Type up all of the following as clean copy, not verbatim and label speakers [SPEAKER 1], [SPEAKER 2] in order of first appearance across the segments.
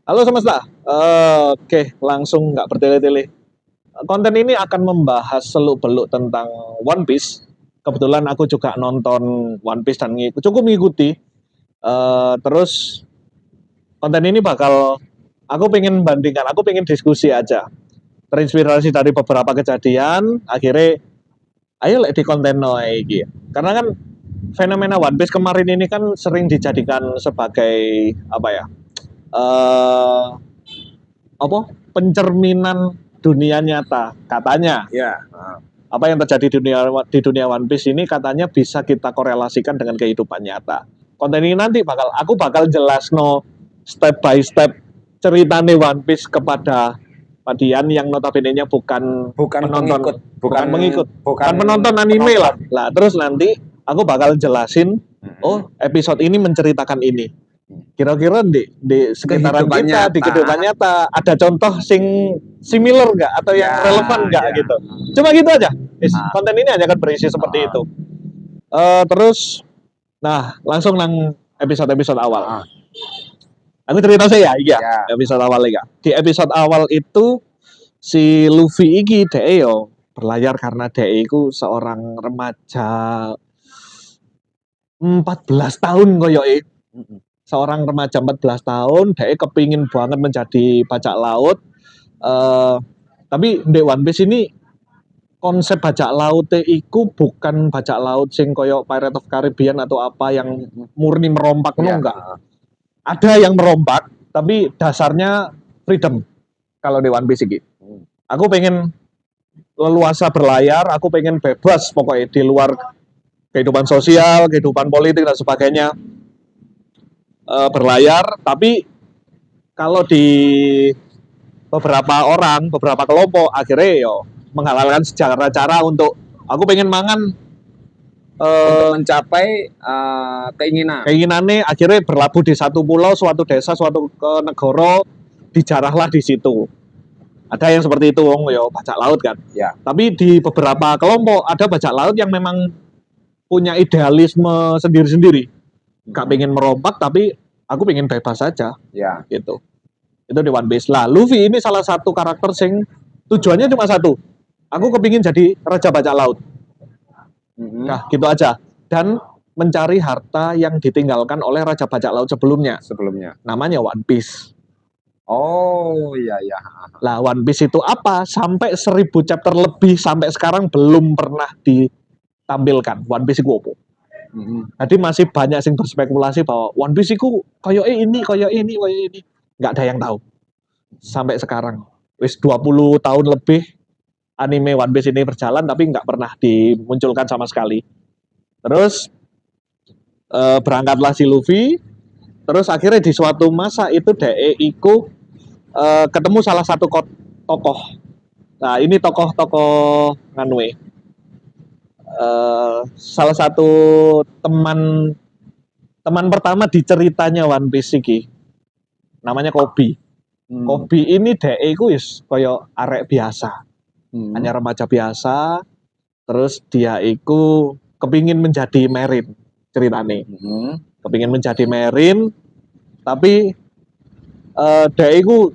[SPEAKER 1] Halo semesta. Oke, langsung nggak bertele-tele. Konten ini akan membahas seluk-beluk tentang One Piece. Kebetulan aku juga nonton One Piece dan cukup mengikuti. Terus konten ini bakal aku pengen bandingkan, aku pengen diskusi aja. Terinspirasi dari beberapa kejadian, akhirnya ayo di konten iki. Karena kan fenomena One Piece kemarin ini kan sering dijadikan sebagai apa ya? eh apa pencerminan dunia nyata katanya.
[SPEAKER 2] Ya.
[SPEAKER 1] Apa yang terjadi di dunia One Piece ini katanya bisa kita korelasikan dengan kehidupan nyata. Konten ini nanti aku bakal jelas step by step ceritane One Piece kepada Padian yang notabene-nya bukan penonton, bukan penonton anime lah. Lah terus nanti aku bakal jelasin, oh episode ini menceritakan ini. Kira-kira di sekitaran kita, di kehidupan nyata, ada contoh similar nggak atau yang relevan nggak gitu. Cuma gitu aja. Konten ini hanya akan berisi seperti itu. Terus, nah langsung nang episode awal. Aku cerita saya ya, episode awal ya. Di episode awal itu si Luffy iki yo berlayar karena iku seorang remaja 14 tahun koyoke. Seorang remaja 14 tahun, kepingin banget menjadi bajak laut. Tapi di One Piece ini konsep bajak laut iku bukan bajak laut sing koyo Pirates of Caribbean atau apa yang murni merompak, enggak. Ada yang merompak, tapi dasarnya freedom. Kalau di One Piece ini, aku pengen leluasa berlayar, aku pengen bebas pokoknya di luar kehidupan sosial, kehidupan politik dan sebagainya. Berlayar, tapi kalau di beberapa orang, beberapa kelompok akhirnya yo menghalalkan secara cara untuk aku pengen mangan
[SPEAKER 2] untuk mencapai keinginannya
[SPEAKER 1] akhirnya berlabuh di satu pulau, suatu desa, suatu negara, dijarahlah di situ. Ada yang seperti itu, yo bajak laut kan.
[SPEAKER 2] Ya.
[SPEAKER 1] Tapi di beberapa kelompok ada bajak laut yang memang punya idealisme sendiri-sendiri. Gak pengen merompak, tapi aku pengen bebas saja.
[SPEAKER 2] Ya.
[SPEAKER 1] Gitu. Itu di One Piece. Lah, Luffy ini salah satu karakter sing tujuannya cuma satu. Aku kepingin jadi raja bajak laut. Nah, gitu aja. Dan mencari harta yang ditinggalkan oleh raja bajak laut sebelumnya. Namanya One Piece.
[SPEAKER 2] Oh, iya.
[SPEAKER 1] Lah, One Piece itu apa? Sampai 1000 chapter lebih sampai sekarang belum pernah ditampilkan. One Piece itu apa? Jadi masih banyak yang berspekulasi bahwa One Piece itu koyo ini. Nggak ada yang tahu. Sampai sekarang. Wis 20 tahun lebih anime One Piece ini berjalan tapi nggak pernah dimunculkan sama sekali. Terus berangkatlah si Luffy. Terus akhirnya di suatu masa itu iku ketemu salah satu tokoh. Nah ini tokoh nganwe. Salah satu teman pertama di ceritanya One Piece iki namanya Kobe. Kobe ini iku wis koyo arek biasa. Hanya remaja biasa. Terus dia iku kepingin menjadi marine ceritane. Kepingin menjadi marine tapi dia iku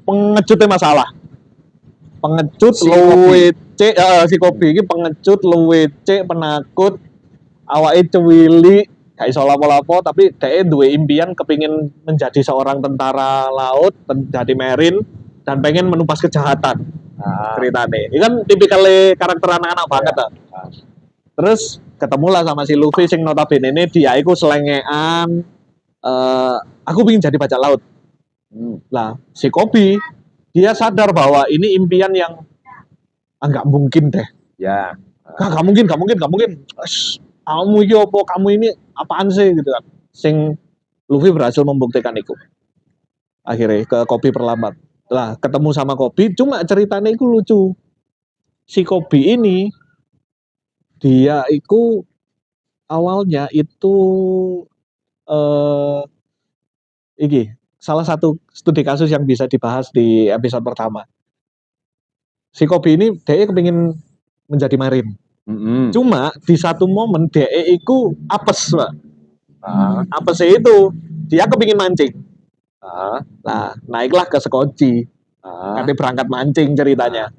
[SPEAKER 1] pengejutnya masalah. Pengecut si Kobe ini pengecut, luwece, penakut, awake cuwili, gak iso lapo-lapo, tapi dia duwe impian kepingin menjadi seorang tentara laut, menjadi marine dan pengen menumpas kejahatan. Ceritane. Ini kan tipikal karakter anak-anak banget ta. Terus ketemulah sama si Luffy sing notabene ini dia iku selengean, aku pengen jadi bajak laut. Lah si Kobe dia sadar bahwa ini impian yang nggak mungkin deh.
[SPEAKER 2] Ya.
[SPEAKER 1] Gak mungkin. Kamu ini apa? Kamu ini apaan sih gitu kan? Sing Luffy berhasil membuktikan itu. Akhirnya ke Kobe perlambat. Lah ketemu sama Kobe, cuma ceritanya itu lucu. Si Kobe ini dia itu awalnya itu salah satu studi kasus yang bisa dibahas di episode pertama. Si Kobe ini dia kepingin menjadi marine. Cuma di satu momen dia itu apes, Pak. Apes itu dia kepingin mancing. Nah, naiklah ke Sekoci. Nanti berangkat mancing ceritanya.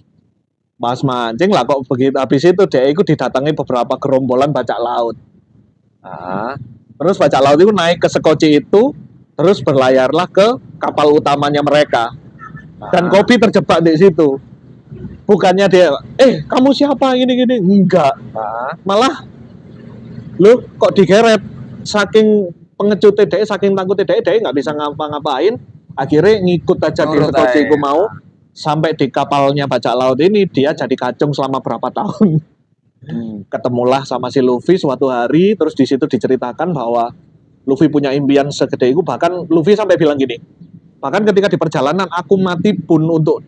[SPEAKER 1] Pas mancing lah kok begitu habis itu dia ikut didatangi beberapa gerombolan bajak laut. Terus bajak laut itu naik ke Sekoci itu, terus berlayarlah ke kapal utamanya mereka. Dan Kopi terjebak di situ. Bukannya dia, kamu siapa gini-gini? Enggak. Malah, lu kok digeret? Saking pengecut dia, saking takut dia nggak bisa ngapa-ngapain. Akhirnya ngikut aja di Sekoci itu mau. Sampai di kapalnya bajak laut ini dia jadi kacung selama berapa tahun. Ketemulah sama si Luffy suatu hari, terus di situ diceritakan bahwa Luffy punya impian segede itu, bahkan Luffy sampai bilang gini, bahkan ketika di perjalanan aku mati pun untuk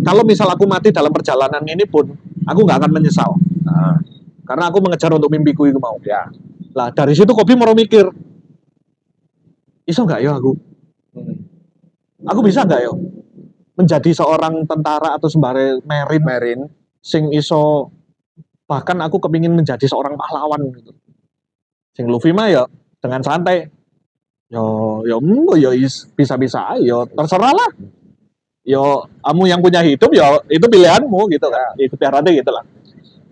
[SPEAKER 1] kalau misal aku mati dalam perjalanan ini pun aku nggak akan menyesal, karena aku mengejar untuk mimpiku itu mau. Lah dari situ Kobi mau mikir, iso nggak ya aku bisa nggak ya menjadi seorang tentara atau sembari marine sing iso, bahkan aku kepingin menjadi seorang pahlawan gitu. Sing Luffy mah ya dengan santai, yo bisa-bisa, yo terserah lah, yo kamu yang punya hidup, yo itu pilihanmu gitu kan, itu biarnya gitu lah.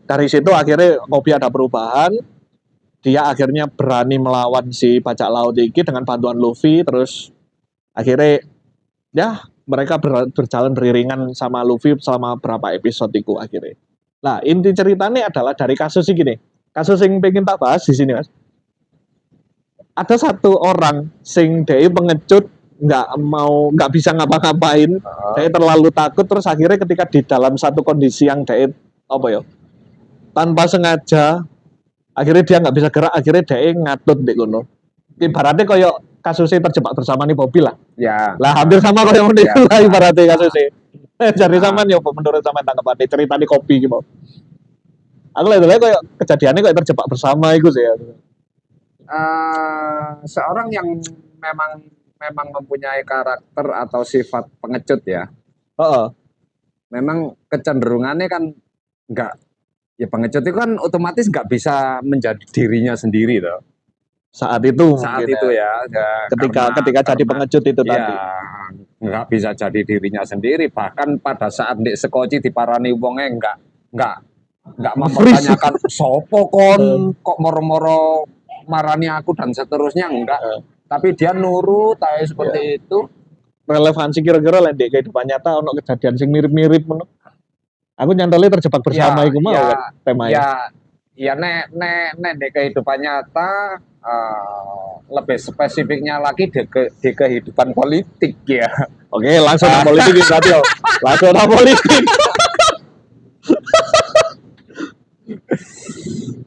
[SPEAKER 1] Dari situ akhirnya Kobi ada perubahan, dia akhirnya berani melawan si bajak laut ini dengan bantuan Luffy, terus akhirnya ya mereka berjalan beriringan sama Luffy selama berapa episode itu akhirnya. Nah, inti ceritanya adalah dari kasus ini. Kasus yang pengen tak bahas di sini, Mas. Ada satu orang sing dia pengecut, nggak bisa ngapa-ngapain, dia terlalu takut, terus akhirnya ketika di dalam satu kondisi yang dia tanpa sengaja, akhirnya dia nggak bisa gerak, akhirnya dia ngatut di kono. Ibaratnya kayak kasusnya terjebak bersama nih Bobby lah. Lah hampir sama kayak ini lah ibaratnya kasusnya. Jadi sama nih menurut sama tanggapan cerita di Kopi gitu. Aku lihat kayak kejadiannya kayak terjebak bersama itu sih.
[SPEAKER 2] Seorang yang memang mempunyai karakter atau sifat pengecut ya. Memang kecenderungannya kan enggak, ya pengecut itu kan otomatis nggak bisa menjadi dirinya sendiri loh.
[SPEAKER 1] Saat itu
[SPEAKER 2] ya
[SPEAKER 1] ketika jadi pengecut itu
[SPEAKER 2] ya,
[SPEAKER 1] tadi
[SPEAKER 2] nggak bisa jadi dirinya sendiri, bahkan pada saat di Sekoci diparani wonge nggak mempertanyakan sopo kon kok moro-moro marani aku dan seterusnya, enggak, tapi dia nurut seperti itu.
[SPEAKER 1] Relevansi kira-kira lah di kehidupan nyata ono kejadian sing mirip-mirip menurut aku nyantolnya terjebak bersama itu mau kan temanya.
[SPEAKER 2] Ya nek di kehidupan nyata, lebih spesifiknya lagi di kehidupan politik ya.
[SPEAKER 1] Oke, langsung politik berarti langsung politik.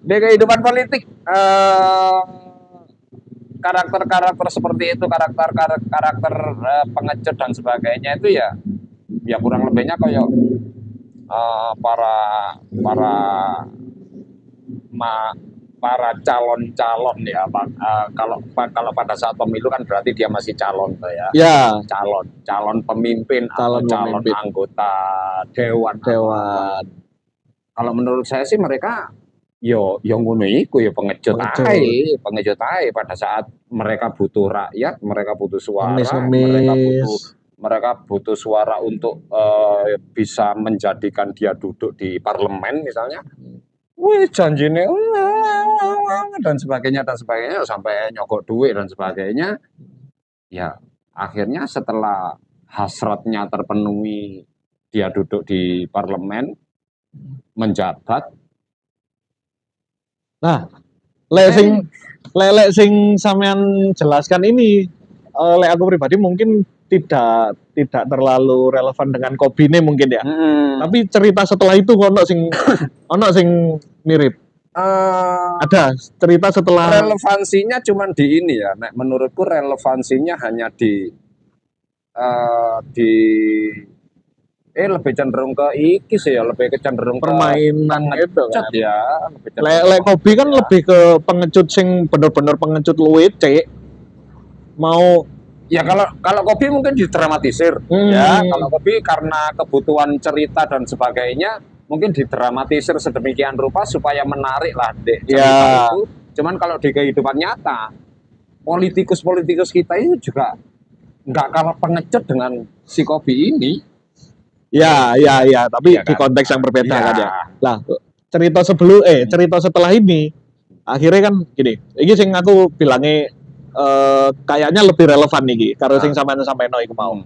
[SPEAKER 2] Di kehidupan politik, karakter-karakter seperti itu, karakter pengecut dan sebagainya itu ya kurang lebihnya kayak para calon-calon ya, kalau pada saat pemilu kan berarti dia masih calon ya. Calon pemimpin atau calon anggota dewan. Kalau menurut saya sih mereka yo ngono iku ya pengecut ae pada saat mereka butuh rakyat, mereka butuh suara, mereka butuh suara untuk bisa menjadikan dia duduk di parlemen misalnya. Wih, janjinya dan sebagainya sampai nyogok duit dan sebagainya. Ya, akhirnya setelah hasratnya terpenuhi, dia duduk di parlemen menjabat.
[SPEAKER 1] Nah, lek sing sampean jelaskan ini, lek aku pribadi mungkin tidak terlalu relevan dengan Kobine mungkin ya. Tapi cerita setelah itu ono sing mirip. Ada cerita setelah.
[SPEAKER 2] Relevansinya cuman di ini ya. Menurutku relevansinya hanya di lebih cenderung ke iki sih ya, lebih cenderung
[SPEAKER 1] permainan itu kan.
[SPEAKER 2] Ya.
[SPEAKER 1] Lek Kobi kan lebih ke pengecut sing bener-bener pengecut luwih, mau.
[SPEAKER 2] Ya kalau Kobi mungkin didramatisir ya. Kalau Kobi karena kebutuhan cerita dan sebagainya mungkin didramatisir sedemikian rupa supaya menarik lah cerita itu. Cuman kalau di kehidupan nyata politikus kita itu juga nggak kalah pengecut dengan si Kobe ini.
[SPEAKER 1] Ya, tapi di konteks yang berbeda kan ya. Lah, cerita setelah ini akhirnya kan gini, ini sing aku bilangnya kayaknya lebih relevan nih karo sing sampean iku mau.